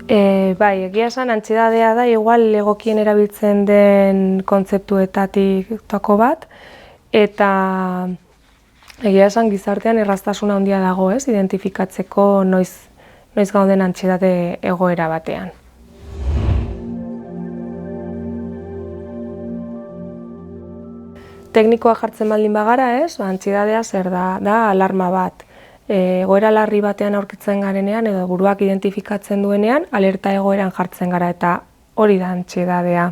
Bai, egia esan antsiedadea da igual egokien erabiltzen den kontzeptuetatiko bat, eta egia esan gizartean erraztasuna handia dago, ez, identifikatzeko noiz gauden antsiedade egoera batean. Teknikoa jartzen baldin bagara, ez, antsiedadea zer da alarma bat. Egoera larri batean aurkitzen garenean edo buruak identifikatzen duenean, alerta egoeran jartzen gara eta hori da antsiedadea.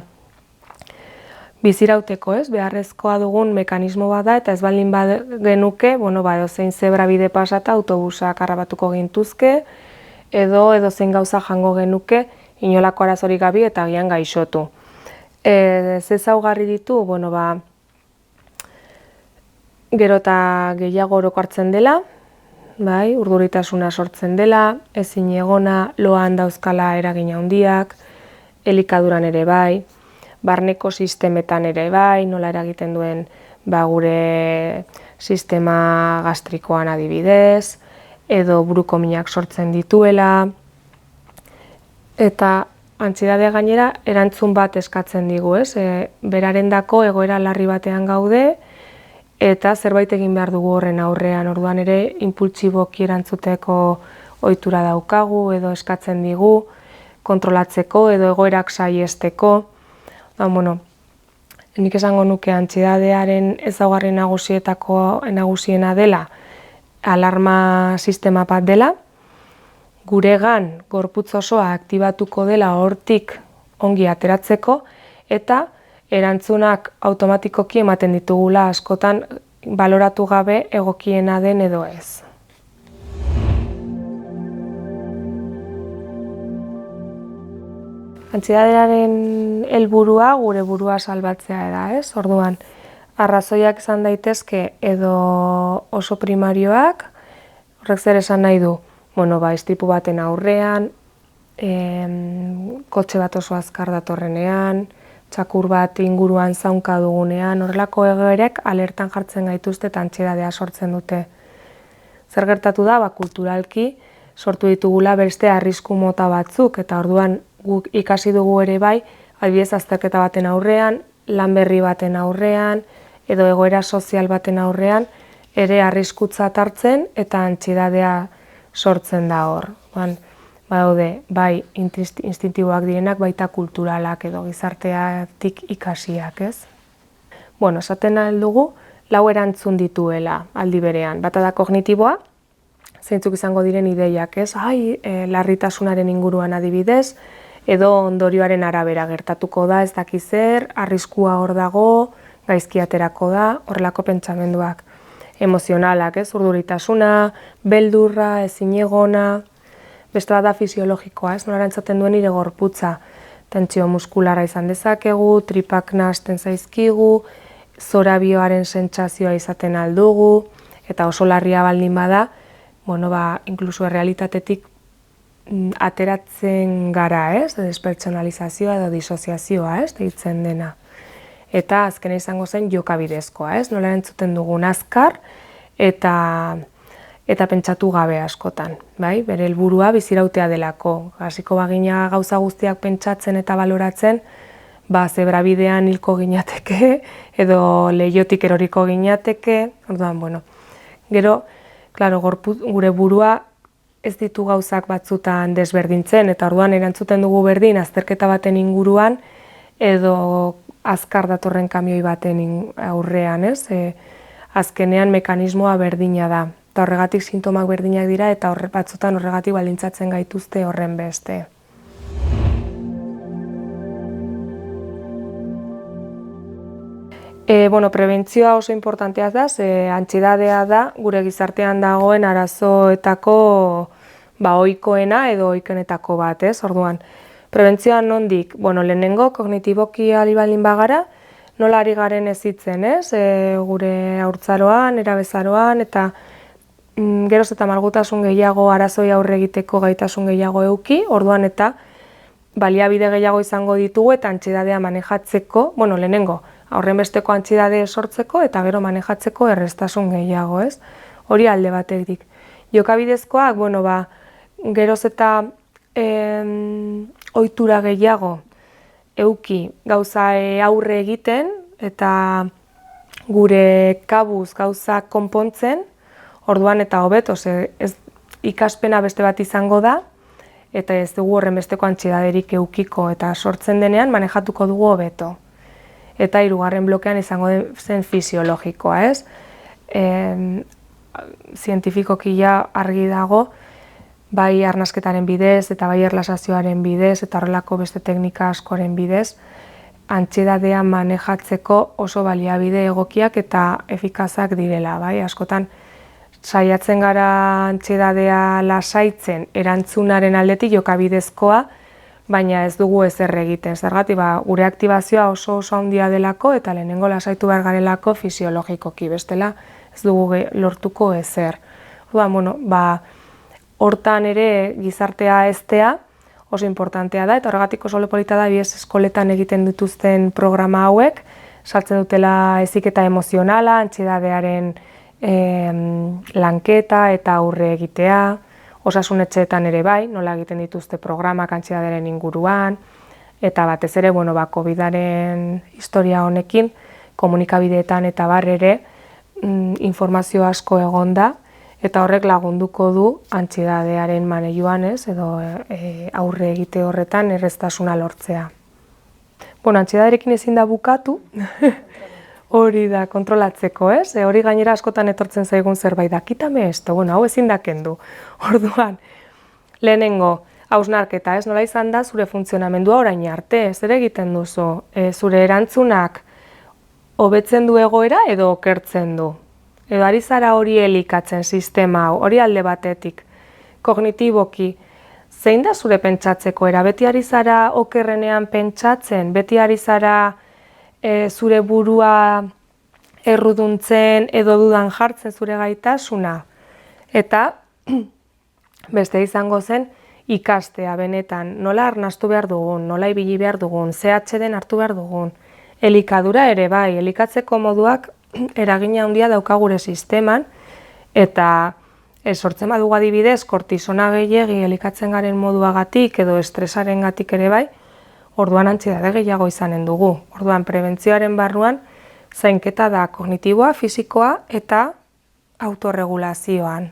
Bizirauteko, ez, beharrezkoa dugun mekanismo bat da eta ez baldin genuke, edozein zebra bide pasata autobusak harrapatuko gintuzke, edo zein gauza jango genuke inolako arazorik gabe eta agian gaixotu. Ze ezaugarri ditu, gero eta gehiago orokortzen dela, bai, urduritasuna sortzen dela, ezin egona, loan dauzkala eragin handiak, elikaduran ere bai, barneko sistemetan ere bai, nola eragiten duen gure sistema gastrikoan adibidez, edo buruko minak sortzen dituela, eta antsiedadea gainera erantzun bat eskatzen digu, ez? Berarendako egoera larri batean gaude, eta zerbait egin behar dugu horren aurrean, orduan ere inpultsiboki erantzuteko ohitura daukagu edo eskatzen digu, kontrolatzeko edo egoerak saihesteko. Nik esango nuke antsiedadearen ezaugarri nagusiena dela alarma sistema bat dela, guregan gorputz osoa aktibatuko dela hortik ongi ateratzeko eta erantzunak automatikoki ematen ditugula askotan baloratu gabe egokiena den edo ez. Antsiedadearen helburua gure burua salbatzea da, ez? Orduan, arrazoiak izan daitezke edo oso primarioak, horrek zer esan nahi du? Istripu baten aurrean, kotxe bat oso azkar datorrenean, txakur bat inguruan zaunka dugunean, horrelako egoerek alertan jartzen gaituzte eta antsiedadea sortzen dute. Zer gertatu da, kulturalki sortu ditugula beste arrisku mota batzuk, eta orduan guk ikasi dugu ere bai, adibidez azterketa baten aurrean, lan berri baten aurrean, edo egoera sozial baten aurrean, ere arriskutzat hartzen eta antsiedadea sortzen da hor. Badaude, bai instintiboak direnak, baita kulturalak edo gizarteatik ikasiak, ez? Esaten aldugu, lau erantzun dituela aldi berean. Bata da kognitiboa, zeintzuk izango diren ideiak, ez? Larritasunaren inguruan adibidez, edo ondorioaren arabera gertatuko da, ez daki zer, arriskua hor dago, gaizki aterako da, horrelako pentsamenduak. Emozionalak, ez? Urduritasuna, beldurra, ezinegona. Beste bat da fisiologikoa, ez? Nola erantzaten duen nire gorputza. Tentsio muskularra izan dezakegu, tripak nahasten zaizkigu, zorabioaren sentsazioa izaten aldugu, eta oso larria baldin bada, inkluso errealitatetik ateratzen gara, ez? Despertsonalizazioa edo disoziazioa, ez? Deitzen dena. Eta azkena izango zen jokabidezkoa, ez? Nola erantzuten dugun azkar eta pentsatu gabe askotan, bai? Bere helburua bizirautea delako. Hasiko bagina gauza guztiak pentsatzen eta baloratzen, zebrabidean hilko ginateke, edo leihotik eroriko ginateke, orduan, Gero, gure burua ez ditu gauzak batzutan desberdintzen, eta orduan erantzuten dugu berdin azterketa baten inguruan, edo azkar datorren kamioi baten aurrean, ez? Azkenean mekanismoa berdina da. Eta horregatik sintomak berdinak dira eta batzutan horregatik baldintzatzen gaituzte horren beste. Prebentzioa oso importantea da, antsiedadea da gure gizartean dagoen arazoetako ohikoena edo ohikoenetako bat, ez? Orduan, prebentzioa nondik? Lehenengo kognitiboki ari baldin bagara, nola ari garen hezitzen, ez? Gure haurtzaroan, nerabezaroan eta geroz eta malgutasun gehiago arazoi aurre egiteko gaitasun gehiago eduki, orduan eta baliabide gehiago izango ditugu eta antsiedadea manejatzeko, lehenengo, aurren besteko antsiedade sortzeko eta gero manejatzeko erreztasun gehiago, ez? Hori alde batetik. Jokabidezkoak, geroz eta ohitura gehiago euki gauza aurre egiten eta gure kabuz gauzak konpontzen, orduan eta hobeto, ez ikaspena beste bat izango da, eta ez dugu horren besteko antsiedaderik eukiko, eta sortzen denean manejatuko dugu hobeto. Eta hirugarren blokean izango zen fisiologikoa, ez? Zientifikoki ja argi dago, bai arnasketaren bidez eta bai erlaxazioaren bidez eta horrelako beste teknika askoren bidez, antsiedadea manejatzeko oso baliabide egokiak eta efikazak direla, bai? Askotan saiatzen gara antsiedadea lasaitzen erantzunaren aldetik jokabidezkoa, baina ez dugu ezer egiten. Zergatik, gure aktibazioa oso handia delako eta lehenengo lasaitu behar garelako fisiologikoki, bestela ez dugu lortuko ezer. Hortan ere gizartea heztea oso importantea da, eta horregatik oso polita da biez eskoletan egiten dituzten programa hauek, sartzen dutela heziketa emozionala, antsiedadearen lanketa eta aurre egitea, osasun etxeetan ere bai, nola egiten dituzte programak antsiedadearen inguruan, eta batez ere, COVID-aren historia honekin, komunikabideetan eta bar ere informazio asko egonda, eta horrek lagunduko du antsiedadearen maneiuan, edo aurre egite horretan erraztasuna lortzea. Antsiedadarekin ezin da bukatu, hori da kontrolatzeko, hori gainera askotan etortzen zaigun zerbait da, kitame esto, hau ezin da kendu. Orduan, lehenengo, hausnarketa, nola izan da zure funtzionamendua orain arte, zer egiten duzu, zure erantzunak hobetzen du egoera edo okertzen du? Edo ari zara hori elikatzen sistema hau, hori alde batetik, kognitiboki, zein da zure pentsatzeko era? Beti ari zara okerrenean pentsatzen, beti ari zara zure burua erruduntzen edo dudan jartzen zure gaitasuna. Eta beste izango zen ikastea benetan, nola arnastu behar dugun, nola ibili behar dugun, CHD hartu behar dugun, elikadura ere bai, elikatzeko moduak eragina handia dauka gure sisteman, eta sortzen badugu adibidez, kortisona gehiegi elikatzen garen moduagatik edo estresarengatik ere bai, orduan antsiedade gehiago izanen dugu. Orduan prebentzioaren barruan zainketa da kognitiboa, fisikoa eta autorregulazioan.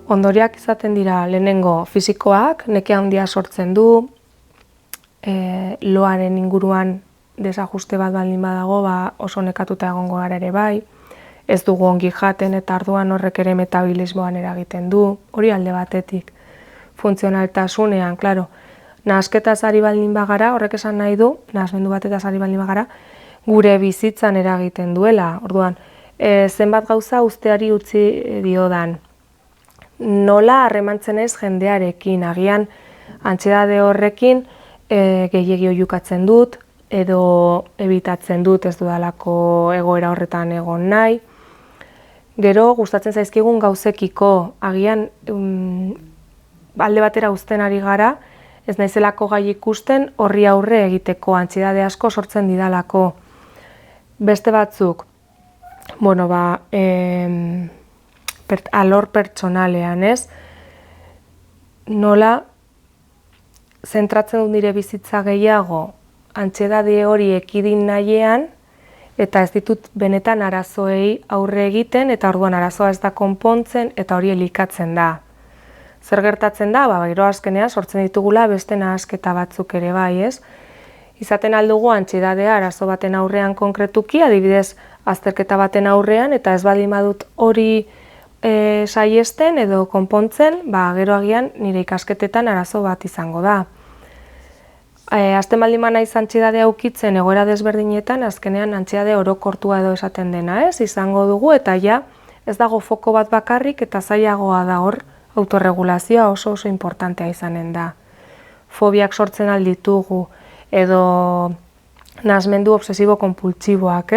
Ondoriak izaten dira lehenengo fisikoak, neke handia sortzen du, loaren inguruan desajuste bat baldin badago, oso nekatuta egongo gara ere bai, ez dugu ongi jaten eta orduan horrek ere metabolismoan eragiten du, hori alde batetik. Funtzionaltasunean, klaro, nahasketaz ari baldin bagara, horrek esan nahi du, nahasmendu batetaz ari baldin bagara, gure bizitzan eragiten duela. Orduan, zenbat gauza usteari utzi diodan. Nola harremantzen ez jendearekin, agian antsiedade horrekin gehiegi oihukatzen dut, edo ebitatzen dut ez dudalako egoera horretan egon nahi. Gero gustatzen zaizkigun gauzekiko, agian alde batera uzten ari gara, ez naizelako gai ikusten horri aurre egiteko antsiedade asko sortzen didalako. Beste batzuk, alor pertsonalean, nola zentratzen dut nire bizitza gehiago antsiedade hori ekidin nahiean, eta ez ditut benetan arazoei aurre egiten, eta orduan arazoa ez da konpontzen, eta hori elikatzen da. Zer gertatzen da? Gero azkenean sortzen ditugula beste nahasketa batzuk ere bai, Izaten aldugu antsiedadea arazo baten aurrean konkretuki, adibidez azterketa baten aurrean, eta ez baldin badut hori saiesten edo konpontzen, gero agian nire ikasketetan arazo bat izango da. Azten baldin naiz antsiedadea ukitzen egoera desberdinetan, azkenean antsiedade orokortua edo esaten dena, izango dugu, eta ja ez dago foko bat bakarrik eta zailagoa da hor, autorregulazioa oso importantea izanen da. Fobiak sortzen alditugu, edo nahasmendu obsesibo-konpultsiboak,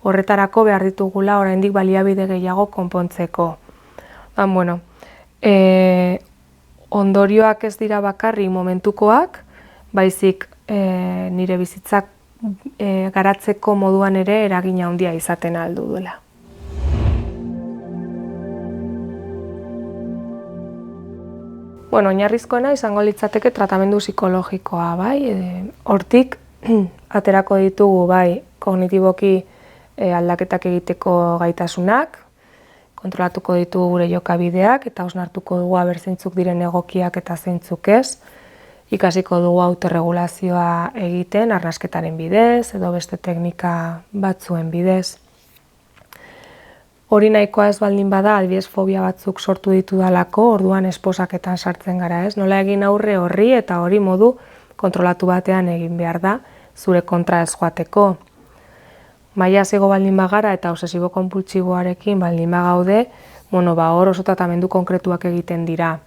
horretarako behar ditugula oraindik baliabide gehiago konpontzeko. Ondorioak ez dira bakarrik momentukoak, baizik nire bizitzak garatzeko moduan ere eragina handia izaten aldu duela. Bueno, oinarrizkoena izango litzateke tratamendu psikologikoa, bai? Hortik aterako ditugu, bai, kognitiboki aldaketak egiteko gaitasunak, kontrolatuko ditugu gure jokabideak eta hausnartuko dugu aber zeintzuk diren egokiak eta zeintzuk ez. Ikasiko dugu autorregulazioa egiten arnasketaren bidez edo beste teknika batzuen bidez. Hori nahikoa ez baldin bada, adibidez fobia batzuk sortu ditudalako, orduan esposaketan sartzen gara, ez? Nola egin aurre horri eta hori modu kontrolatu batean egin behar da, zure kontra ez joateko. Maila zego baldin bagara eta obsesibo-konpultsiboarekin baldin bagaude, hor oso tratamendu konkretuak egiten dira.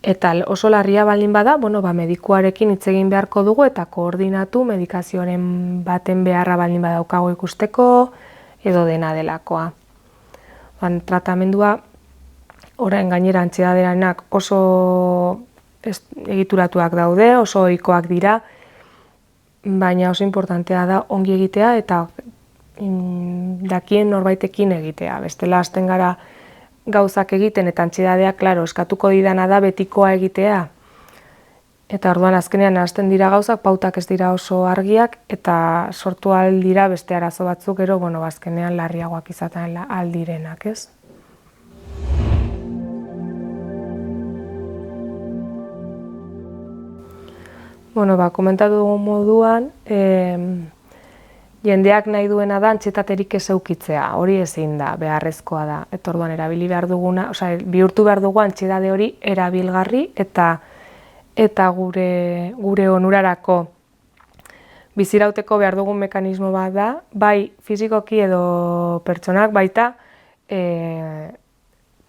Eta oso larria baldin bada, medikuarekin hitz egin beharko dugu eta koordinatu medikazioaren baten beharra baldin badaukago ikusteko edo dena delakoa. Tratamendua, orain gainera antsietatearenak oso egituratuak daude, oso ohikoak dira, baina oso importantea da ongi egitea eta dakien norbaitekin egitea. Bestela hasten gara gauzak egiten eta antsietatea, klaro, eskatuko didana da betikoa egitea. Eta orduan azkenean hasten dira gauzak, pautak ez dira oso argiak eta sortu aldira beste arazo batzuk gero, azkenean larriagoak izaten aldirenak, ez? Komentatu dugun moduan, jendeak nahi duena da antsietaterik ez edukitzea, hori ezin da, beharrezkoa da. Eta orduan erabili behar duguna, bihurtu behar dugu antsietate hori erabilgarri eta gure onurarako bizirauteko behar dugun mekanismo bat da, bai fisikoki edo pertsonak baita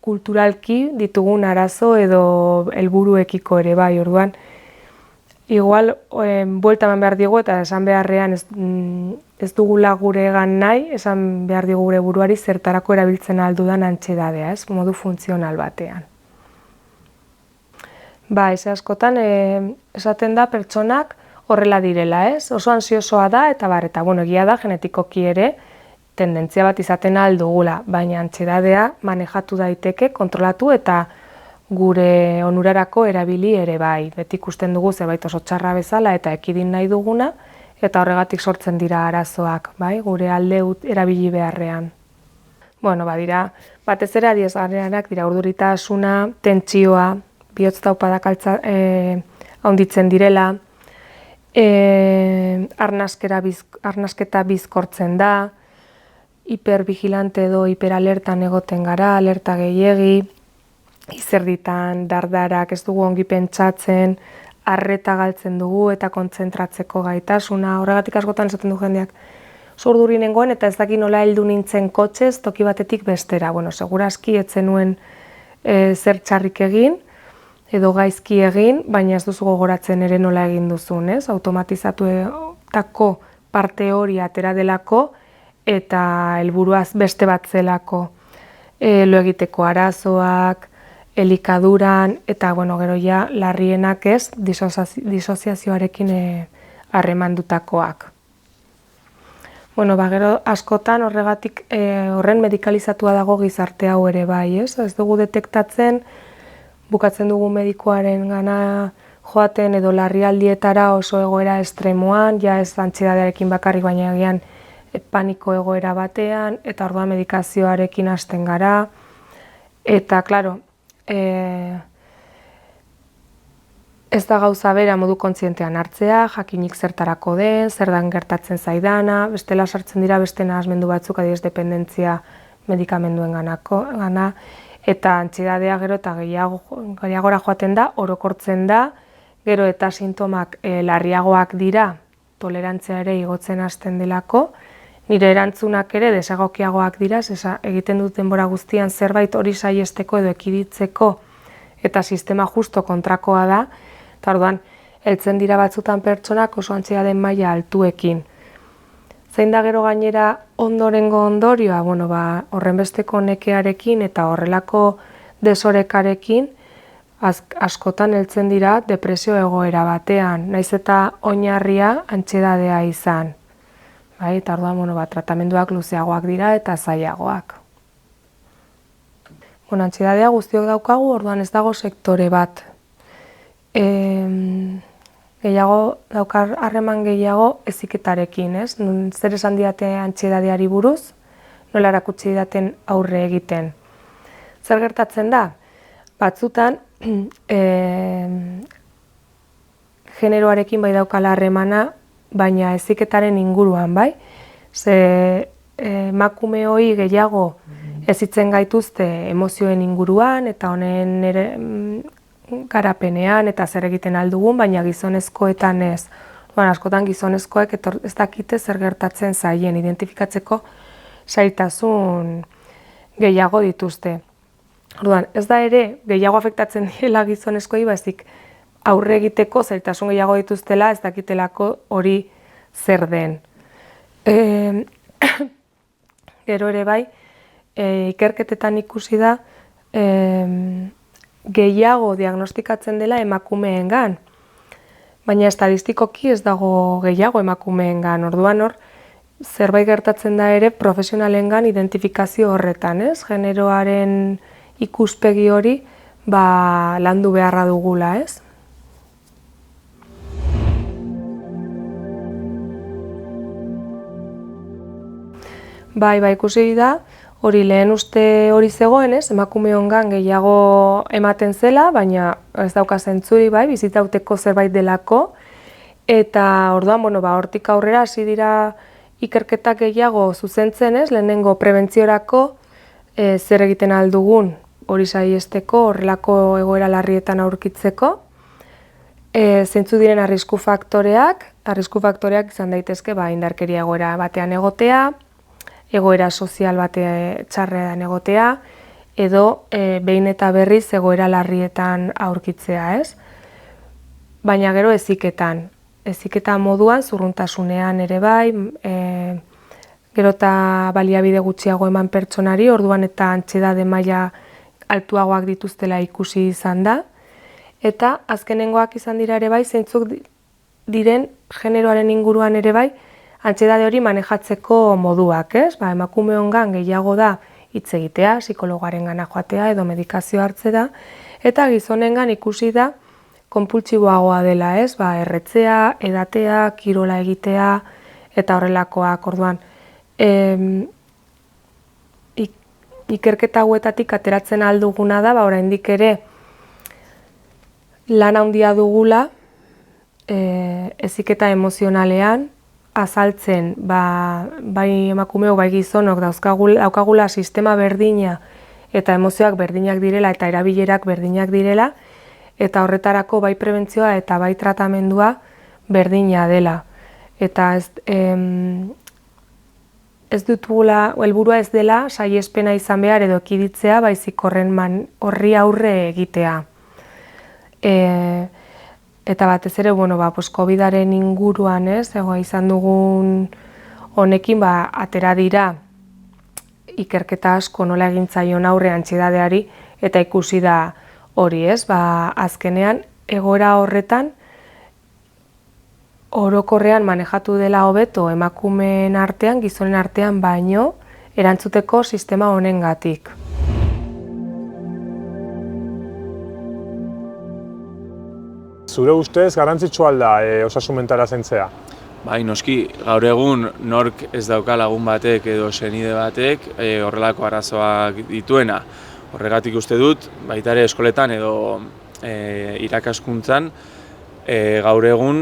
kulturalki ditugun arazo edo helburuekiko ere bai, orduan igual buelta eman behar digu eta esan beharrean ez dugula guregan nahi, esan behar digu gure buruari zertarako erabiltzen aldudan antsietatea, ez, modu funtzional batean. Ez askotan esaten da pertsonak horrela direla, ez? Oso ansiosoa da eta egia da genetikoki ere tendentzia bat izaten aldugula, baina antsietatea manejatu daiteke, kontrolatu eta gure onurarako erabili ere bai. Beti ikusten dugu zerbait oso txarra bezala eta ekidin nahi duguna eta horregatik sortzen dira arazoak, bai, gure alde erabili beharrean. Dira, batez ere adierazgarriak dira urduritasuna, tentsioa, bihotz taupadak handitzen direla, arnasketa bizkortzen da, hipervigilante edo hiperalertan egoten gara, alerta gehiegi, izerditan, dardarak, ez dugu ongi pentsatzen, arreta galtzen dugu eta kontzentratzeko gaitasuna, horregatik askotan esaten du jendeak, urduri nengoen eta ez daki nola heldu nintzen kotxez toki batetik bestera. Segurazki ez zenuen zer txarrik egin, edo gaizki egin, baina ez duzu gogoratzen ere nola egin duzun, ez? Automatizatuetako parte hori atera delako eta helburuaz beste bat zelako. Lo egiteko arazoak, elikaduran eta gero ja larrienak ez disoziazioarekin harremandutakoak. Gero askotan horregatik horren medikalizatua dago gizarte hau ere bai, ez? Ez dugu detektatzen, bukatzen dugu medikuaren gana joaten edo larrialdietara oso egoera estremoan, ja ez antsietatearekin bakarrik baina egian paniko egoera batean, eta orduan medikazioarekin hasten gara. Eta, klaro, ez da gauza bera modu kontzientean hartzea, jakinik zertarako den, zer dan gertatzen zaidana, bestela sartzen dira beste nahasmendu batzuk, adibidez dependentzia medikamenduen gana, eta antsietatea gero eta gehiagora joaten da, orokortzen da, gero eta sintomak larriagoak dira, tolerantzia ere igotzen hasten delako, nire erantzunak ere desegokiagoak dira, egiten dut denbora guztian zerbait hori saihesteko edo ekiditzeko eta sistema justo kontrakoa da, eta orduan, heltzen dira batzutan pertsonak oso antsietateen maila altuekin. Zein da gero gainera ondorengo ondorioa, horrenbesteko nekearekin eta horrelako desorekarekin askotan heltzen dira depresio egoera batean, naiz eta oinarria antsietatea izan. Eta orduan, tratamenduak luzeagoak dira eta zailagoak. Antsiedadea guztiok daukagu, orduan ez dago sektore bat. Gehiago, daukar harreman gehiago heziketarekin, ez? Zer esan didate antsiedadeari buruz, nola erakutsi didaten aurre egiten. Zer gertatzen da? Batzutan, generoarekin bai daukala harremana, baina heziketaren inguruan, bai? Ze emakume hori gehiago hezitzen gaituzte emozioen inguruan eta honen ere garapenean eta zer egiten aldugun, baina gizonezkoetan ez. Askotan gizonezkoek ez dakite zer gertatzen zaien, identifikatzeko zailtasun gehiago dituzte. Orduan, ez da ere gehiago afektatzen direla gizonezkoei, baizik aurre egiteko zailtasun gehiago dituztela, ez dakitelako hori zer den. Gero ere bai, ikerketetan ikusi da gehiago diagnostikatzen dela emakumeengan, baina estadistikoki ez dago gehiago emakumeengan. Orduan hor, zerbait gertatzen da ere profesionalengan identifikazio horretan, ez? Generoaren ikuspegi hori landu beharra dugula, ez? Bai, ikusi da, hori lehen uste hori zegoen, ez? Emakumeongan gehiago ematen zela, baina ez dauka zentzuri, bai, bizitauteko zerbait delako. Eta orduan, hortik aurrera hasi dira ikerketak gehiago zuzentzen, ez? Lehenengo prebentziorako zer egiten aldugun hori saihesteko, horrelako egoera larrietan aurkitzeko. Zeintzu diren arrisku faktoreak izan daitezke, indarkeria egoera batean egotea, egoera sozial bate txarrean egotea, edo behin eta berriz egoera larrietan aurkitzea, ez? Baina gero heziketa moduan, zurruntasunean ere bai, gero eta baliabide gutxiago eman pertsonari, orduan eta antsiedade maila altuagoak dituztela ikusi izan da, eta azkenengoak izan dira ere bai, zeintzuk diren generoaren inguruan ere bai, antsiedade hori manejatzeko moduak, ez? Emakumeongan gehiago da hitz egitea, psikologoarengana joatea edo medikazio hartzea, eta gizonengan ikusi da konpultsiboagoa dela, ez? Erretzea, edatea, kirola egitea eta horrelakoak. Orduan, ikerketa hauetatik ateratzen alduguna da, oraindik ere lan handia dugula heziketa emozionalean, azaltzen, bai emakumeok, bai gizonok daukagula sistema berdina eta emozioak berdinak direla eta erabilerak berdinak direla, eta horretarako bai prebentzioa eta bai tratamendua berdina dela. Eta ez dutugula, helburua ez dela saihespena izan behar edo ekiditzea, baizik horri aurre egitea. Eta batez ere, COVID-aren inguruan, izan dugun honekin, atera dira ikerketa asko nola egin zaion aurre antsiedadeari, eta ikusi da hori, azkenean, egoera horretan, orokorrean manejatu dela hobeto emakumeen artean, gizonen artean baino, erantzuteko sistema honengatik. Zure ustez, garrantzitsua da osasun mentala zaintzea? Bai, noski, gaur egun nork ez dauka lagun batek edo senide batek horrelako arazoak dituena. Horregatik uste dut, baita ere eskoletan edo irakaskuntzan gaur egun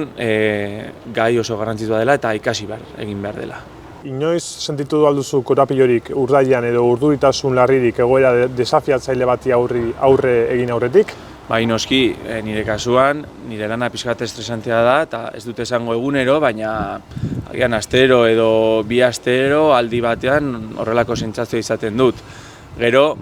gai oso garrantzitsua dela eta ikasi egin behar dela. Inoiz sentitu alduzu korapilorik urdailean edo urduritasun larririk egoera desafiatzaile bati aurre egin aurretik? Bai, noski, nire kasuan, nire lana pixkat estresantea da, eta ez dut esango egunero, baina agian astero edo bi astero aldi batean horrelako sentsazioa izaten dut. Gero,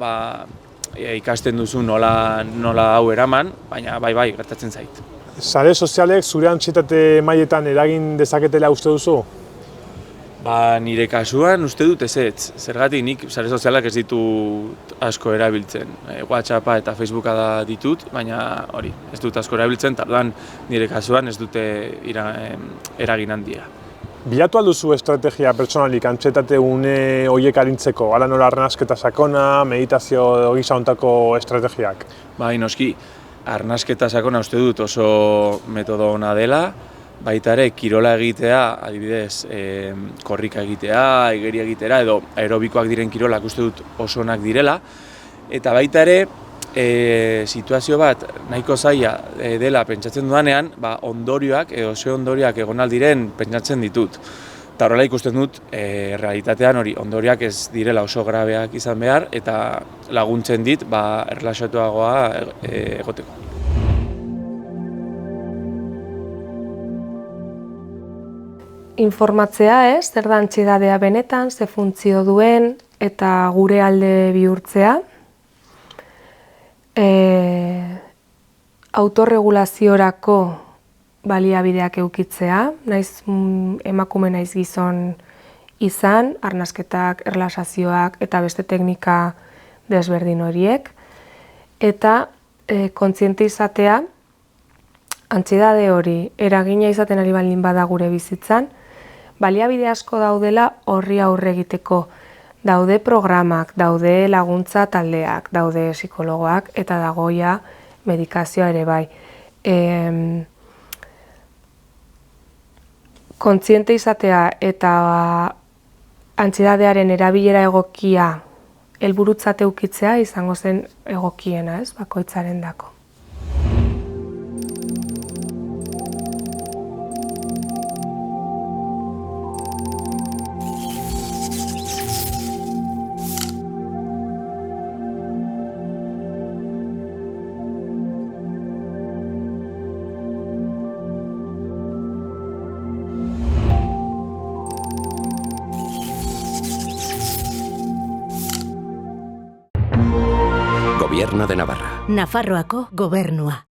ikasten duzu nola hau eraman, baina bai, gertatzen zait. Sare sozialek zure antsietate mailetan eragin dezaketela uste duzu? Nire kasuan uste dut ezetz. Zergatik nik sare sozialak ez ditut asko erabiltzen. WhatsAppa eta Facebooka da ditut, baina hori, ez dut asko erabiltzen, eta nire kasuan ez dute eragin handia. Bilatu alduzu estrategia pertsonalik antxetate une horiek arintzeko, ala nola arnasketa sakona, meditazio gisa hontako estrategiak? Bai, noski, arnasketa sakona uste dut oso metodo ona dela, baita ere kirola egitea, adibidez, korrika egitea, igeria egitera edo aerobikoak diren kirolak uste dut oso onak direla, eta baita ere situazio bat nahiko zaila dela pentsatzen dudanean, ondorioak edo ze ondorioak egon aldiren pentsatzen ditut. Eta horrela ikusten dut, realitatean hori ondorioak ez direla oso grabeak izan behar eta laguntzen dit erlaxatuagoa egoteko. Informatzea, zer da antsiedadea benetan, ze funtzio duen eta gure alde bihurtzea. Autorregulaziorako baliabideak edukitzea, naiz emakume naiz gizon izan, arnasketak, erlaxazioak eta beste teknika desberdin horiek. Eta kontziente izatea, antsiedade hori eragina izaten ari baldin bada gure bizitzan, baliabide asko daudela horri aurre egiteko. Daude programak, daude laguntza taldeak, daude psikologoak eta dagoia medikazioa ere bai. Kontziente izatea eta antsiedadearen erabilera egokia helburutzat edukitzea izango zen egokiena, bakoitzarendako. Gobierno de Navarra. Nafarroako gobernua.